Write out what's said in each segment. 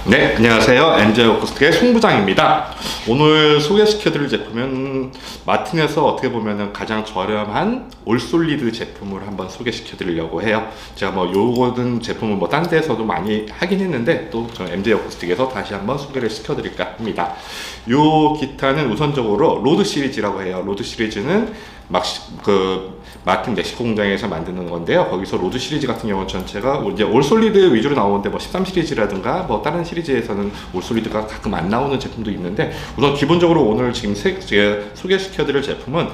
네, 안녕하세요. 엔젤 워크스의 송부장입니다. 오늘 소개시켜드릴 제품은 마틴에서 어떻게 보면 가장 저렴한 올솔리드 제품을 한번 소개시켜드리려고 해요. 제가 요거는 제품을 딴 데서도 많이 하긴 했는데 또 엔젤 워크스에서 다시 한번 소개를 시켜드릴까 합니다. 요 기타는 우선적으로 로드 시리즈라고 해요. 로드 시리즈는 마틴 멕시코 공장에서 만드는 건데요. 거기서 로드 시리즈 같은 경우는 전체가 이제 올솔리드 위주로 나오는데 13 시리즈라든가 다른 시리즈에서는 올솔리드가 가끔 안 나오는 제품도 있는데, 우선 기본적으로 오늘 지금 제가 소개시켜드릴 제품은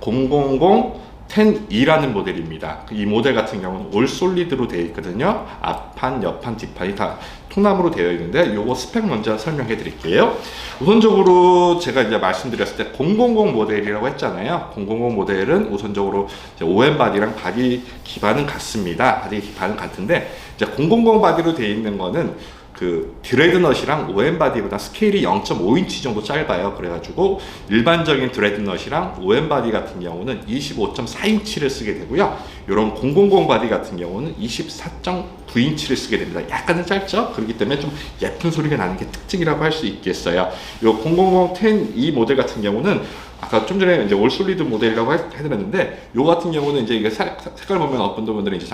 000-10E라는 모델입니다. 이 모델 같은 경우는 올솔리드로 되어 있거든요. 앞판, 옆판, 뒷판이 다 통나무로 되어 있는데 요거 스펙 먼저 설명해 드릴게요. 우선적으로 제가 이제 말씀드렸을 때 000 모델이라고 했잖아요. 000 모델은 우선적으로 OM 바디랑 바디 기반은 같습니다. 바디 기반은 같은데 이제 000 바디로 되어 있는 거는 드레드넛이랑 OM 바디보다 스케일이 0.5인치 정도 짧아요. 그래가지고 일반적인 드레드넛이랑 OM 바디 같은 경우는 25.4인치를 쓰게 되고요. 이런 000 바디 같은 경우는 24.9인치를 쓰게 됩니다. 약간은 짧죠? 그렇기 때문에 좀 예쁜 소리가 나는 게 특징이라고 할 수 있겠어요. 이 000-10E 모델 같은 경우는 아까 좀 전에 이제 올솔리드 모델이라고 해드렸는데, 요 같은 경우는 이제 이게 색깔 보면 어떤 분들은 이제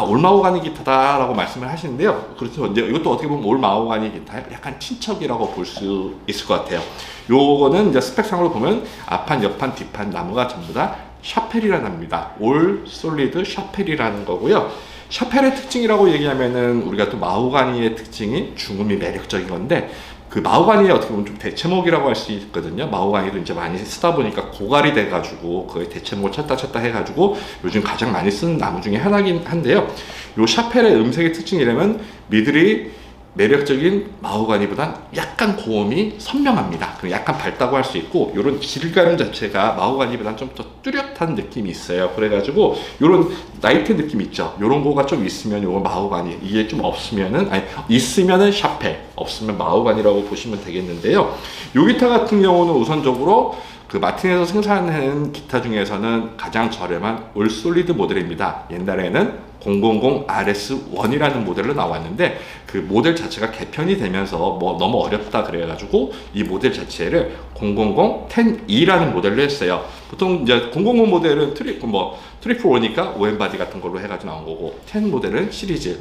올마호가니 기타다라고 말씀을 하시는데요. 그래서 이제 이것도 어떻게 보면 올마호가니 기타의 약간 친척이라고 볼 수 있을 것 같아요. 요거는 이제 스펙상으로 보면 앞판, 옆판, 뒷판 나무가 전부 다 샤펠이라는 합니다. 올 솔리드 샤펠이라는 거고요. 샤펠의 특징이라고 얘기하면은 우리가 또 마호가니의 특징이 중음이 매력적인 건데, 마호가니의 어떻게 보면 좀 대체목이라고 할 수 있거든요. 마호가니도 이제 많이 쓰다 보니까 고갈이 돼가지고 거의 대체목을 찾다 해가지고 요즘 가장 많이 쓰는 나무 중에 하나긴 한데요. 요 샤펠의 음색의 특징이라면 미들이 매력적인 마호가니보단 약간 고음이 선명합니다. 약간 밝다고 할 수 있고, 이런 질감 자체가 마호가니보단 좀 더 뚜렷한 느낌이 있어요. 그래가지고 이런 나이트 느낌 있죠. 이런 거가 좀 있으면 요거 마호가니, 이게 좀 있으면은 샤펠, 없으면 마호가니라고 보시면 되겠는데요. 요 기타 같은 경우는 우선적으로 마틴에서 생산하는 기타 중에서는 가장 저렴한 올솔리드 모델입니다. 옛날에는 000 RS1이라는 모델로 나왔는데 그 모델 자체가 개편이 되면서 너무 어렵다 그래가지고 이 모델 자체를 000-10E라는 모델로 했어요. 보통 이제 000 모델은 트리플 오니까 OM 바디 같은 걸로 해가지고 나온 거고, 10 모델은 10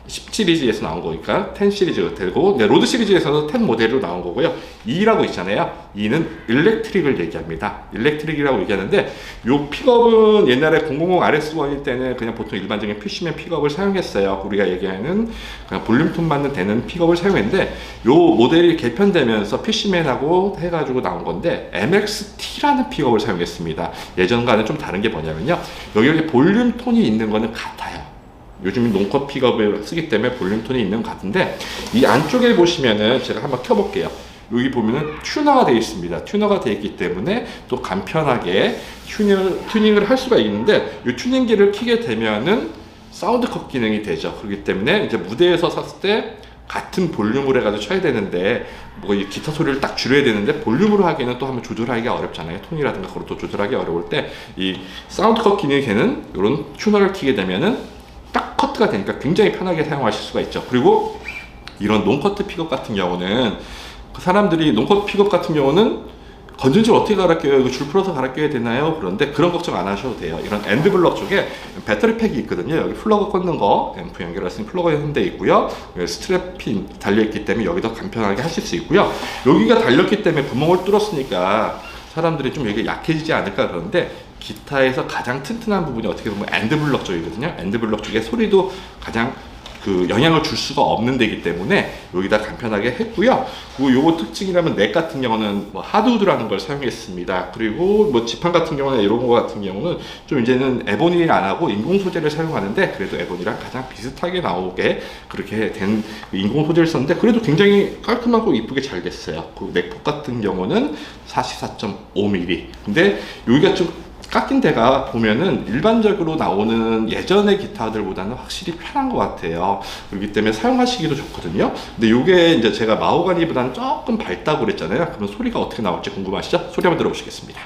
시리즈에서 나온 거니까 10 시리즈가 되고, 로드 시리즈에서는 10 모델로 나온 거고요. E라고 있잖아요. E는 일렉트릭을 얘기합니다. 일렉트릭이라고 얘기하는데, 요 픽업은 옛날에 000 RS1일 때는 그냥 보통 일반적인 퓨시맨 픽업을 사용했어요. 우리가 얘기하는 그냥 볼륨톤만 되는 픽업을 사용했는데, 요 모델이 개편되면서 퓨시맨하고 해가지고 나온 건데 MXT라는 픽업을 사용했습니다. 예전과는 좀 다른 게 뭐냐면요, 여기 볼륨톤이 있는 거는 같아요. 요즘 농컷 픽업을 쓰기 때문에 볼륨톤이 있는 것 같은데, 이 안쪽에 보시면은 제가 한번 켜볼게요. 여기 보면은 튜너가 되어 있습니다. 튜너가 되어 있기 때문에 또 간편하게 튜닝을 할 수가 있는데, 이 튜닝기를 켜게 되면은 사운드 컷 기능이 되죠. 그렇기 때문에 이제 무대에서 샀을 때 같은 볼륨으로 해가지고 쳐야 되는데, 이 기타 소리를 딱 줄여야 되는데 볼륨으로 하기에는 또 한번 조절하기가 어렵잖아요. 톤이라든가 그런 또 조절하기 어려울 때 이 사운드 컷 기능이 되는 이런 튜너를 켜게 되면은 딱 커트가 되니까 굉장히 편하게 사용하실 수가 있죠. 그리고 이런 논커트 픽업 같은 경우는 사람들이 논커트 픽업 같은 경우는 건전지를 어떻게 갈아 껴요? 이거 줄 풀어서 갈아 껴야 되나요? 그런데 그런 걱정 안 하셔도 돼요. 이런 엔드블럭 쪽에 배터리 팩이 있거든요. 여기 플러그 꽂는 거, 앰프 연결할 수 있는 플러그 현대 있고요. 스트랩핀 달려있기 때문에 여기도 간편하게 하실 수 있고요. 여기가 달렸기 때문에 구멍을 뚫었으니까 사람들이 좀 이게 약해지지 않을까 그러는데, 기타에서 가장 튼튼한 부분이 어떻게 보면 엔드블럭 쪽이거든요. 엔드블럭 쪽에 소리도 가장 그 영향을 줄 수가 없는 데이기 때문에 여기다 간편하게 했고요. 그리고 요거 특징이라면 넥 같은 경우는 뭐 하드우드라는 걸 사용했습니다. 그리고 뭐 지판 같은 경우는 이런 거 같은 경우는 좀 이제는 에보니를 안 하고 인공 소재를 사용하는데 그래도 에보니랑 가장 비슷하게 나오게 그렇게 된 인공 소재를 썼는데 그래도 굉장히 깔끔하고 이쁘게 잘 됐어요. 그 넥폭 같은 경우는 44.5mm. 근데 여기가 좀 깎인 데가 보면은 일반적으로 나오는 예전의 기타들보다는 확실히 편한 것 같아요. 그렇기 때문에 사용하시기도 좋거든요. 근데 이게 이제 제가 마호가니보다는 조금 밝다고 그랬잖아요. 그러면 소리가 어떻게 나올지 궁금하시죠? 소리 한번 들어보시겠습니다.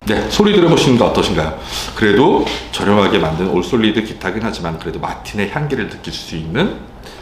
네, 소리 들어보시는 거 어떠신가요? 그래도 저렴하게 만든 올솔리드 기타긴 하지만 그래도 마틴의 향기를 느낄 수 있는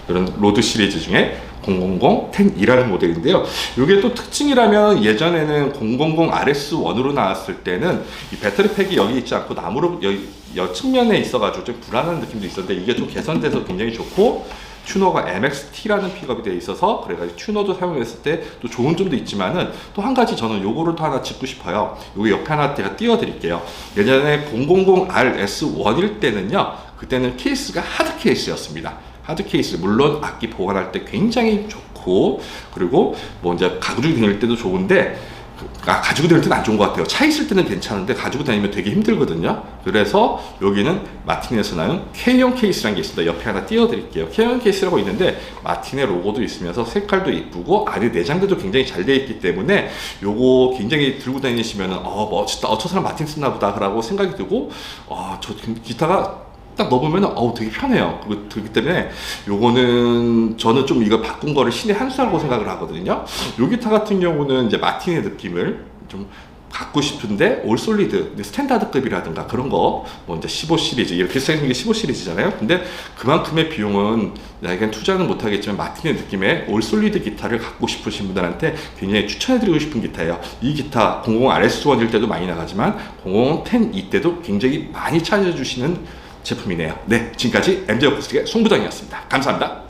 이런 로드 시리즈 중에 000 10E라는 모델인데요. 이게 또 특징이라면 예전에는 000 RS1으로 나왔을 때는 이 배터리팩이 여기 있지 않고 나무로 여기 측면에 있어가지고 좀 불안한 느낌도 있었는데 이게 좀 개선돼서 굉장히 좋고 튜너가 MXT라는 픽업이 되어 있어서 그래가지고 튜너도 사용했을 때 또 좋은 점도 있지만은 또 한 가지 저는 요거를 또 하나 짚고 싶어요. 여기 옆에 하나 제가 띄워드릴게요. 예전에 000RS1일 때는요, 그때는 케이스가 하드 케이스였습니다. 하드 케이스, 물론 악기 보관할 때 굉장히 좋고 그리고 뭐 이제 가지고 다닐 때도 좋은데 가지고 다닐 때는 안 좋은 것 같아요. 차 있을 때는 괜찮은데 가지고 다니면 되게 힘들거든요. 그래서 여기는 마틴에서 나온 K형 케이스라는 게 있습니다. 옆에 하나 띄워드릴게요. K형 케이스라고 있는데 마틴의 로고도 있으면서 색깔도 이쁘고 안에 내장들도 굉장히 잘 되어 있기 때문에 요거 굉장히 들고 다니시면은 멋있다, 저 사람 마틴 쓰나 보다 라고 생각이 들고 저 기타가 딱 넣어보면 되게 편해요. 그렇기 때문에 요거는 저는 좀 이거 바꾼 거를 신의 한 수라고 생각을 하거든요. 요 기타 같은 경우는 이제 마틴의 느낌을 좀 갖고 싶은데 올솔리드 스탠다드급이라든가 그런 거 뭐 이제 15 시리즈 이렇게 생긴 게 15 시리즈잖아요. 근데 그만큼의 비용은 나에겐 투자는 못하겠지만 마틴의 느낌의 올솔리드 기타를 갖고 싶으신 분들한테 굉장히 추천해드리고 싶은 기타예요. 이 기타 00 RS1일 때도 많이 나가지만 00 10E 때도 굉장히 많이 찾아주시는 제품이네요. 네, 지금까지 MJ 어쿠스틱의 송부장이었습니다. 감사합니다.